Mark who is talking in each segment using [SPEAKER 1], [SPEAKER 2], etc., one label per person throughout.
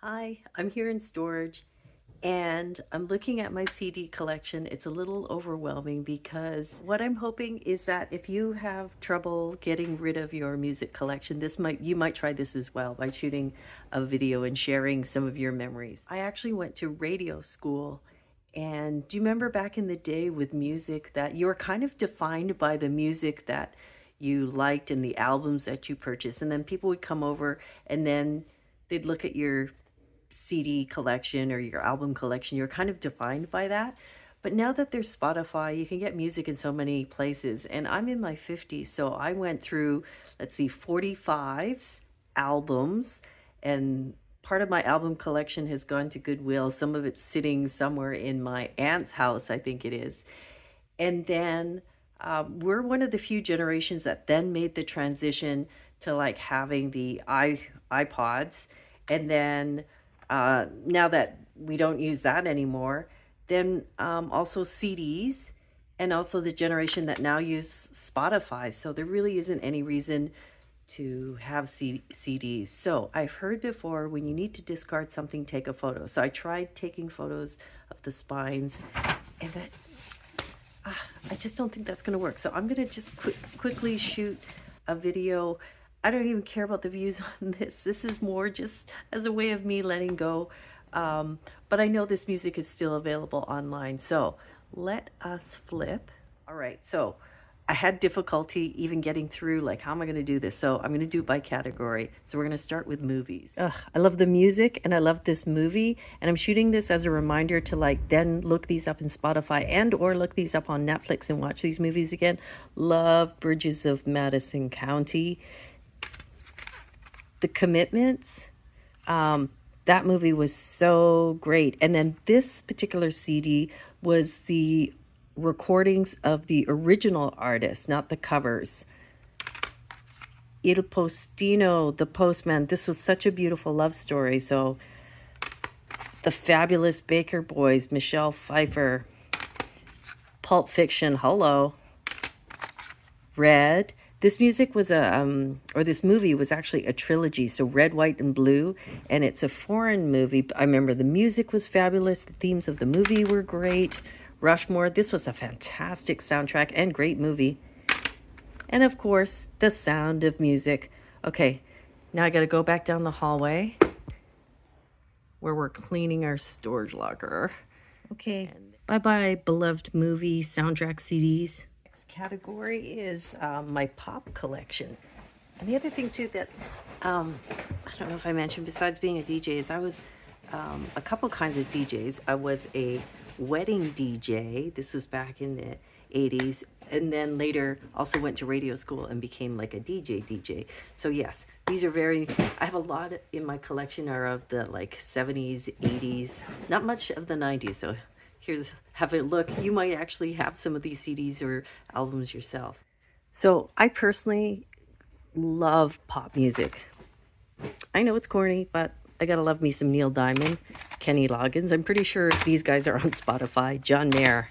[SPEAKER 1] Hi, I'm here in storage and I'm looking at my CD collection. It's a little overwhelming because what I'm hoping is that if you have trouble getting rid of your music collection, you might try this as well by shooting a video and sharing some of your memories. I actually went to radio school, and do you remember back in the day with music that you were kind of defined by the music that you liked and the albums that you purchased, and then people would come over and then they'd look at your CD collection or your album collection. You're kind of defined by that. But now that there's Spotify, you can get music in so many places. And I'm in my 50s, so I went through, let's see, 45's albums, and part of my album collection has gone to Goodwill. Some of it's sitting somewhere in my aunt's house, I think it is. And then we're one of the few generations that then made the transition to like having the iPods. And then now that we don't use that anymore, then also CDs, and also the generation that now use Spotify. So there really isn't any reason to have CDs. So I've heard before, when you need to discard something, take a photo. So I tried taking photos of the spines, and I just don't think that's going to work. So I'm going to just quickly shoot a video. I don't even care about the views on this. This is more just as a way of me letting go. But I know this music is still available online. So let us flip. All right, so I had difficulty even getting through, like, how am I going to do this? So I'm going to do it by category. So we're going to start with movies. I love the music and I love this movie. And I'm shooting this as a reminder to like then look these up in Spotify and or look these up on Netflix and watch these movies again. Love Bridges of Madison County. The Commitments. That movie was so great. And then this particular CD was the recordings of the original artist, not the covers. Il Postino, The Postman. This was such a beautiful love story. So the Fabulous Baker Boys, Michelle Pfeiffer. Pulp Fiction, hello. Red. This music was this movie was actually a trilogy, so Red, White, and Blue, and it's a foreign movie. I remember the music was fabulous. The themes of the movie were great. Rushmore, this was a fantastic soundtrack and great movie. And of course, The Sound of Music. Okay, now I got to go back down the hallway where we're cleaning our storage locker. Okay, bye-bye, beloved movie soundtrack CDs. Category is my pop collection. And the other thing too that I don't know if I mentioned, besides being a DJ, is I was a couple kinds of DJs. I was a wedding DJ. This was back in the 80s, and then later also went to radio school and became like a DJ. So yes, these are I have a lot in my collection are of the like 70s, 80s, not much of the 90s. So have a look. You might actually have some of these CDs or albums yourself. So I personally love pop music. I know it's corny, but I gotta love me some Neil Diamond, Kenny Loggins. I'm pretty sure these guys are on Spotify. John Mayer,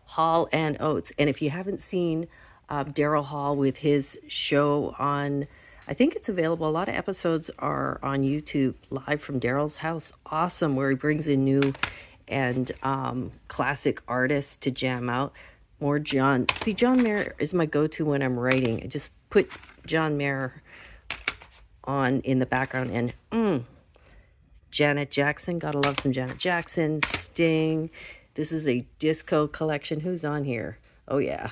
[SPEAKER 1] Hall and Oates. And if you haven't seen Daryl Hall with his show on, I think it's available. A lot of episodes are on YouTube, live from Daryl's house. Awesome, where he brings in new and classic artists to jam out. More John Mayer is my go-to when I'm writing. I just put John Mayer on in the background, and Janet Jackson, gotta love some Janet Jackson. Sting. This is a disco collection. Who's on here? Oh yeah,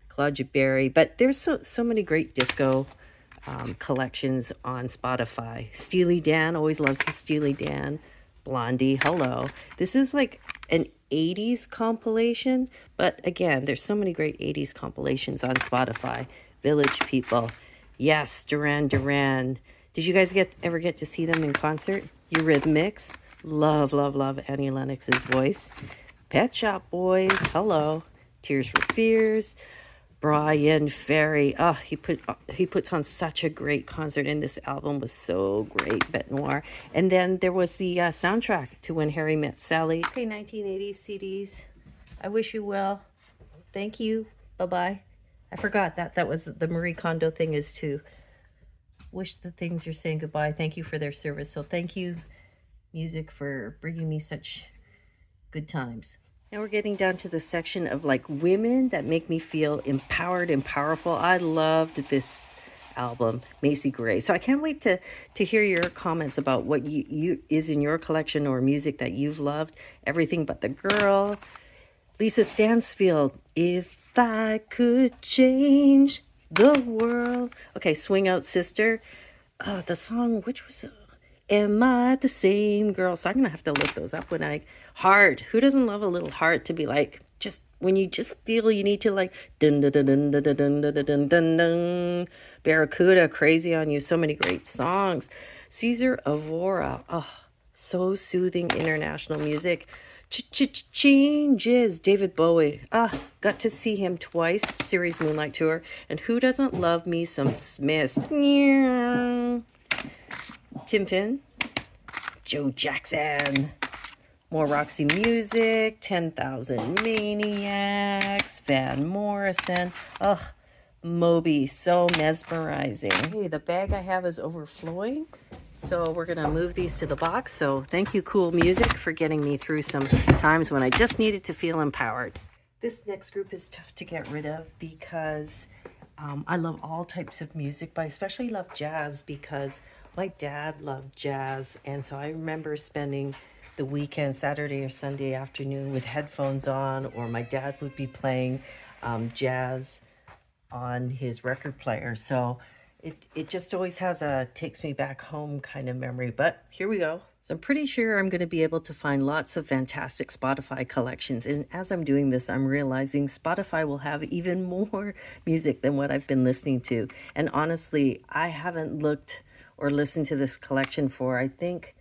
[SPEAKER 1] Claudia Berry. But there's so many great disco collections on Spotify. Steely Dan, always love some Steely Dan. Blondie, hello. This is like an 80s compilation, but again, there's so many great 80s compilations on Spotify. Village People, yes. Duran Duran. Did you guys ever get to see them in concert? Eurythmics, love Annie Lennox's voice. Pet Shop Boys, hello. Tears for Fears. Brian Ferry, he puts on such a great concert, and this album was so great, Bête Noire. And then there was the soundtrack to When Harry Met Sally. Okay, 1980s CDs. I wish you well. Thank you. Bye-bye. I forgot that was the Marie Kondo thing, is to wish the things you're saying goodbye. Thank you for their service. So thank you music for bringing me such good times. Now we're getting down to the section of like women that make me feel empowered and powerful. I loved this album, Macy Gray. So I can't wait to hear your comments about what you is in your collection or music that you've loved. Everything But the Girl, Lisa Stansfield, If I Could Change the World. Okay, Swing Out Sister. The song, which was Am I the Same Girl? So I'm gonna have to look those up when I Heart. Who doesn't love a little heart to be like, just when you just feel you need to like dun dun dun dun dun dun dun dun dun dun. Barracuda, Crazy on You. So many great songs. Caesar Avora. Oh, so soothing international music. Changes. David Bowie. Got to see him twice. Series Moonlight Tour. And who doesn't love me some Smiths? Tim Finn. Joe Jackson. More Roxy Music. 10,000 Maniacs. Van Morrison. Ugh. Moby. So mesmerizing. Hey, the bag I have is overflowing. So we're going to move these to the box. So thank you, Cool Music, for getting me through some times when I just needed to feel empowered. This next group is tough to get rid of because I love all types of music, but I especially love jazz because my dad loved jazz. And so I remember spending the weekend, Saturday or Sunday afternoon, with headphones on, or my dad would be playing jazz on his record player. So it just always has a takes me back home kind of memory. But here we go. So I'm pretty sure I'm going to be able to find lots of fantastic Spotify collections. And as I'm doing this, I'm realizing Spotify will have even more music than what I've been listening to. And honestly, I haven't looked or listened to this collection for, I think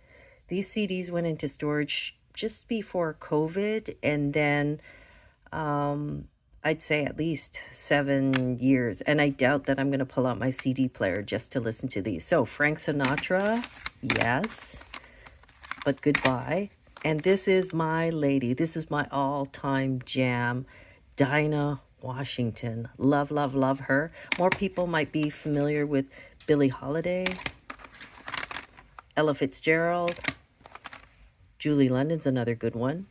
[SPEAKER 1] these CDs went into storage just before COVID. And then I'd say at least 7 years. And I doubt that I'm going to pull out my CD player just to listen to these. So Frank Sinatra, yes, but goodbye. And this is my lady. This is my all-time jam, Dinah Washington. Love, love, love her. More people might be familiar with Billie Holiday, Ella Fitzgerald, Julie London's another good one.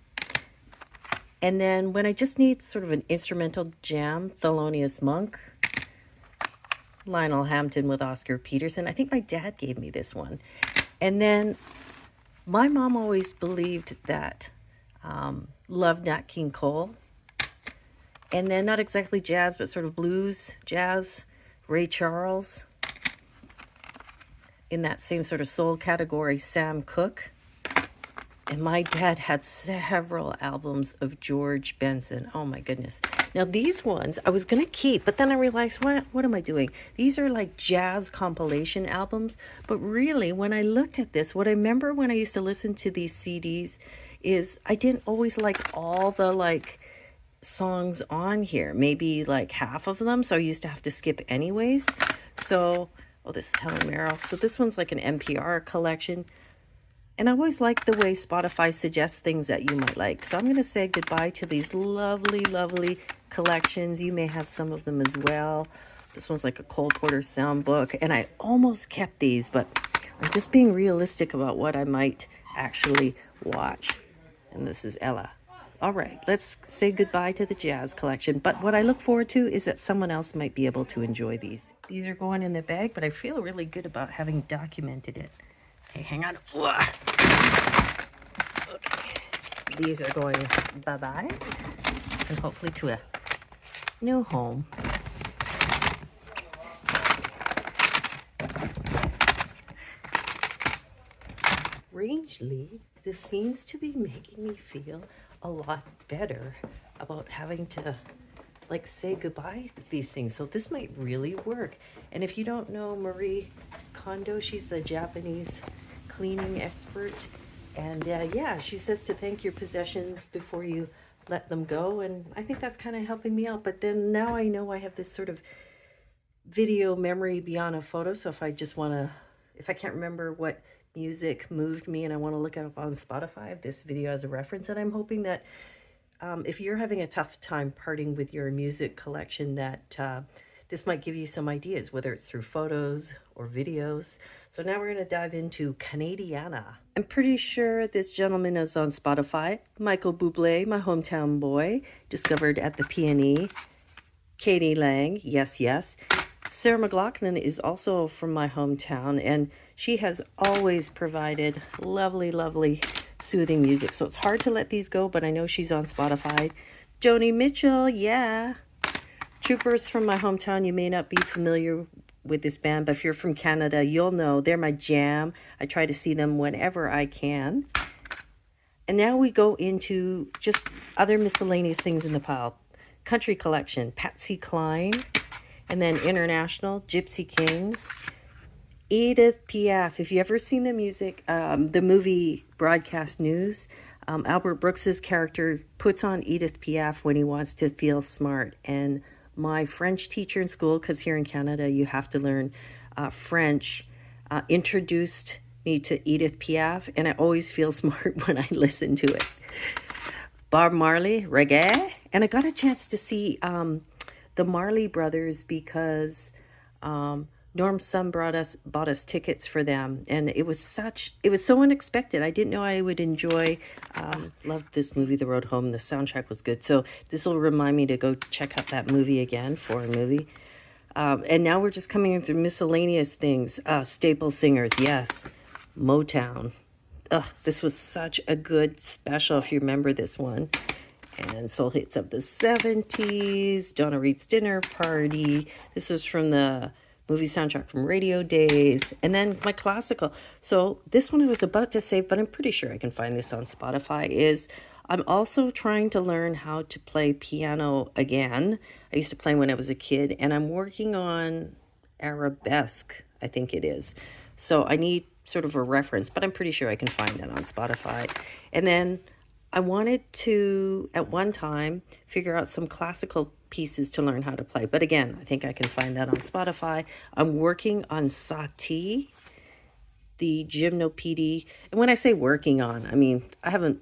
[SPEAKER 1] And then when I just need sort of an instrumental jam, Thelonious Monk, Lionel Hampton with Oscar Peterson. I think my dad gave me this one. And then my mom always believed that, loved Nat King Cole. And then not exactly jazz, but sort of blues, jazz, Ray Charles. In that same sort of soul category, Sam Cooke. And my dad had several albums of George Benson. Oh my goodness. Now these ones I was going to keep, but then I realized, what am I doing? These are like jazz compilation albums. But really, when I looked at this, what I remember when I used to listen to these CDs is I didn't always like all the like songs on here. Maybe like half of them. So I used to have to skip anyways. So, oh, this is Helen Merrill. So this one's like an NPR collection. And I always like the way Spotify suggests things that you might like. So I'm going to say goodbye to these lovely, lovely collections. You may have some of them as well. This one's like a Cole Porter sound book. And I almost kept these, but I'm just being realistic about what I might actually watch. And this is Ella. All right, let's say goodbye to the jazz collection. But what I look forward to is that someone else might be able to enjoy these. These are going in the bag, but I feel really good about having documented it. Okay, hang on. Okay, these are going bye-bye, and hopefully to a new home. Strangely, this seems to be making me feel a lot better about having to like say goodbye to these things. So this might really work. And if you don't know Marie Kondo, she's the Japanese cleaning expert. And yeah, she says to thank your possessions before you let them go. And I think that's kind of helping me out. But then now I know I have this sort of video memory beyond a photo. So if I just want to, if I can't remember what music moved me and I want to look it up on Spotify, I have this video as a reference. And I'm hoping that if you're having a tough time parting with your music collection, that this might give you some ideas, whether it's through photos or videos. So now we're going to dive into Canadiana. I'm pretty sure this gentleman is on Spotify. Michael Bublé, my hometown boy, discovered at the Peony. Katie Lang, yes, yes. Sarah McLachlan is also from my hometown, and she has always provided lovely, lovely, soothing music. So it's hard to let these go, but I know she's on Spotify. Joni Mitchell, yeah. Troopers from my hometown, you may not be familiar with this band, but if you're from Canada, you'll know they're my jam. I try to see them whenever I can. And now we go into just other miscellaneous things in the pile. Country collection, Patsy Cline, and then international, Gypsy Kings. Edith Piaf, if you ever seen the music, the movie Broadcast News, Albert Brooks's character puts on Edith Piaf when he wants to feel smart. And my French teacher in school, because here in Canada you have to learn French, introduced me to Edith Piaf, and I always feel smart when I listen to it. Bob Marley, reggae, and I got a chance to see the Marley Brothers because Norm's son bought us tickets for them, and it was so unexpected. I didn't know I would enjoy. Loved this movie, The Road Home. The soundtrack was good, so this will remind me to go check out that movie again, foreign movie. And now we're just coming in through miscellaneous things. Staple singers, yes. Motown. This was such a good special, if you remember this one. And soul hits of the 70s, Donna Reed's Dinner Party. This was from the movie soundtrack from Radio Days. And then my classical. So this one I was about to save, but I'm pretty sure I can find this on Spotify, is I'm also trying to learn how to play piano again. I used to play when I was a kid, and I'm working on arabesque, I think it is. So I need sort of a reference, but I'm pretty sure I can find it on Spotify. And then I wanted to, at one time, figure out some classical pieces to learn how to play. But again, I think I can find that on Spotify. I'm working on Satie, the gymnopedie. And when I say working on, I mean, I haven't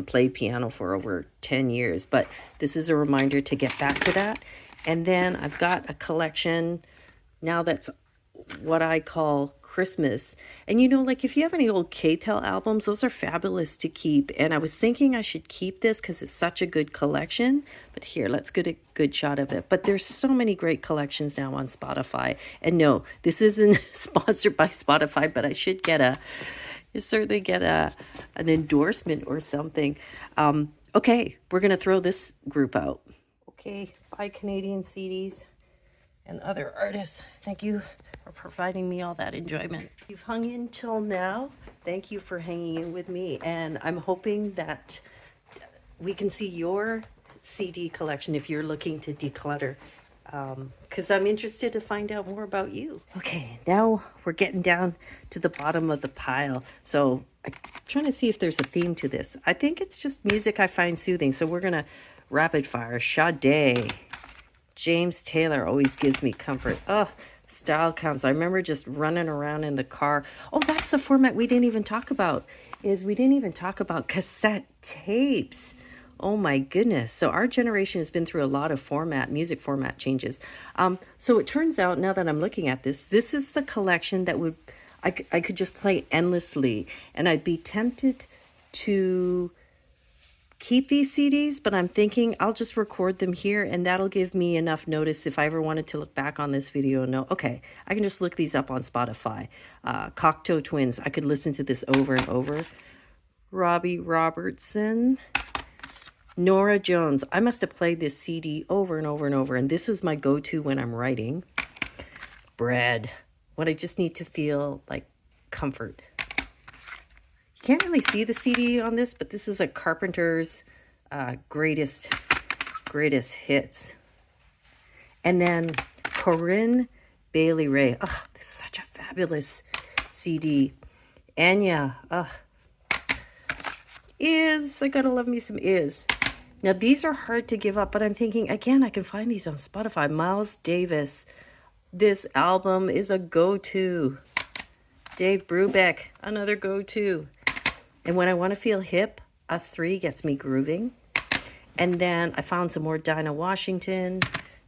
[SPEAKER 1] played piano for over 10 years, but this is a reminder to get back to that. And then I've got a collection now that's what I call Christmas. And you know, like if you have any old K-Tel albums, those are fabulous to keep. And I was thinking I should keep this because it's such a good collection. But here, let's get a good shot of it. But there's so many great collections now on Spotify. And no, this isn't sponsored by Spotify, but I should certainly get an endorsement or something. Okay, we're going to throw this group out. Okay, buy Canadian CDs and other artists. Thank you for providing me all that enjoyment. You've hung in till now. Thank you for hanging in with me. And I'm hoping that we can see your CD collection if you're looking to declutter. Because I'm interested to find out more about you. Okay, now we're getting down to the bottom of the pile. So I'm trying to see if there's a theme to this. I think it's just music I find soothing. So we're going to rapid fire. Sade. James Taylor always gives me comfort. Oh, style counts. I remember just running around in the car. Oh, that's the format we didn't even talk about. We didn't even talk about cassette tapes. Oh my goodness. So our generation has been through a lot of music format changes. So it turns out, now that I'm looking at this is the collection that I could just play endlessly. And I'd be tempted to keep these CDs, but I'm thinking I'll just record them here, and that'll give me enough notice if I ever wanted to look back on this video and know, okay, I can just look these up on Spotify. Cocteau Twins, I could listen to this over and over. Robbie Robertson. Nora Jones, I must have played this CD over and over and over, and this was my go-to when I'm writing. Bread, when I just need to feel like comfort. You can't really see the CD on this, but this is a Carpenter's greatest hits. And then Corinne Bailey Rae. Oh, this is such a fabulous CD. Anya. I gotta love me some Is. Now, these are hard to give up, but I'm thinking, again, I can find these on Spotify. Miles Davis. This album is a go-to. Dave Brubeck, another go-to. And when I want to feel hip, Us Three gets me grooving. And then I found some more Dinah Washington,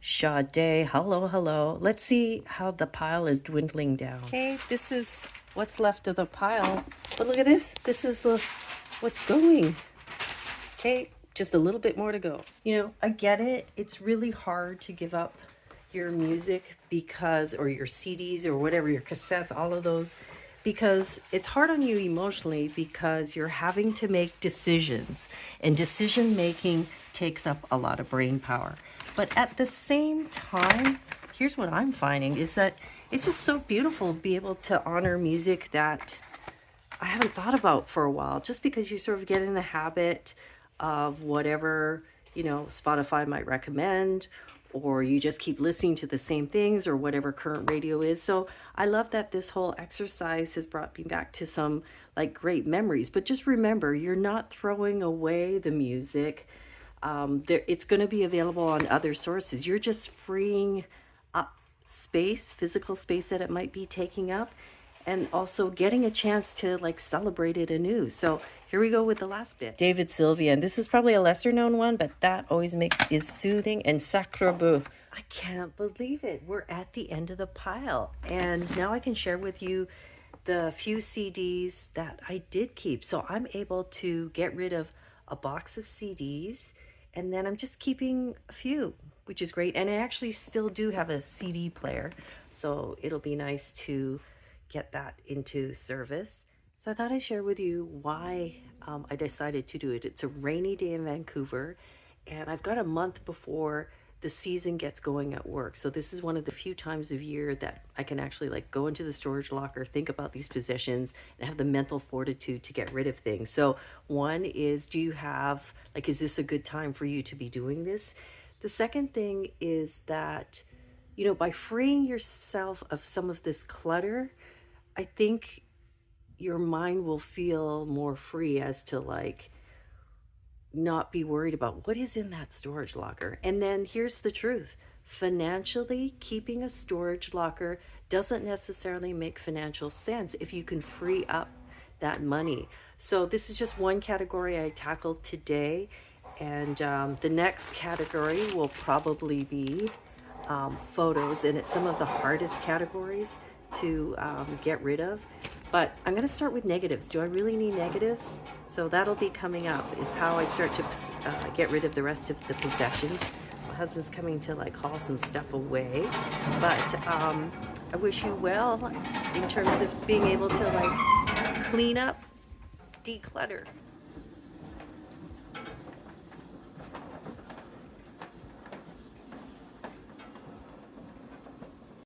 [SPEAKER 1] Sade, hello, hello. Let's see how the pile is dwindling down. Okay, this is what's left of the pile. But look at this. This is what's going. Okay, just a little bit more to go. You know, I get it. It's really hard to give up your music because, or your CDs or whatever, your cassettes, all of those, because it's hard on you emotionally because you're having to make decisions, and decision making takes up a lot of brain power. But at the same time, here's what I'm finding is that it's just so beautiful to be able to honor music that I haven't thought about for a while, just because you sort of get in the habit of whatever, you know, Spotify might recommend, or you just keep listening to the same things or whatever current radio is. So I love that this whole exercise has brought me back to some like great memories. But just remember, you're not throwing away the music. It's going to be available on other sources. You're just freeing up space, physical space that it might be taking up, and also getting a chance to like celebrate it anew. So here we go with the last bit. David Sylvia, and this is probably a lesser known one, but that always is soothing. And Sacre Bleu. I can't believe it. We're at the end of the pile. And now I can share with you the few CDs that I did keep. So I'm able to get rid of a box of CDs, and then I'm just keeping a few, which is great. And I actually still do have a CD player, so it'll be nice to get that into service. So I thought I'd share with you why I decided to do it. It's a rainy day in Vancouver, and I've got a month before the season gets going at work. So this is one of the few times of year that I can actually like go into the storage locker, think about these possessions, and have the mental fortitude to get rid of things. So one is, do you have, like, is this a good time for you to be doing this? The second thing is that, you know, by freeing yourself of some of this clutter, I think your mind will feel more free as to like not be worried about what is in that storage locker. And then here's the truth. Financially, keeping a storage locker doesn't necessarily make financial sense if you can free up that money. So this is just one category I tackled today. And the next category will probably be photos. And it's some of the hardest categories to get rid of. But I'm going to start with negatives. Do I really need negatives? So that'll be coming up, is how I start to get rid of the rest of the possessions. My husband's coming to like haul some stuff away. But I wish you well in terms of being able to like clean up, declutter.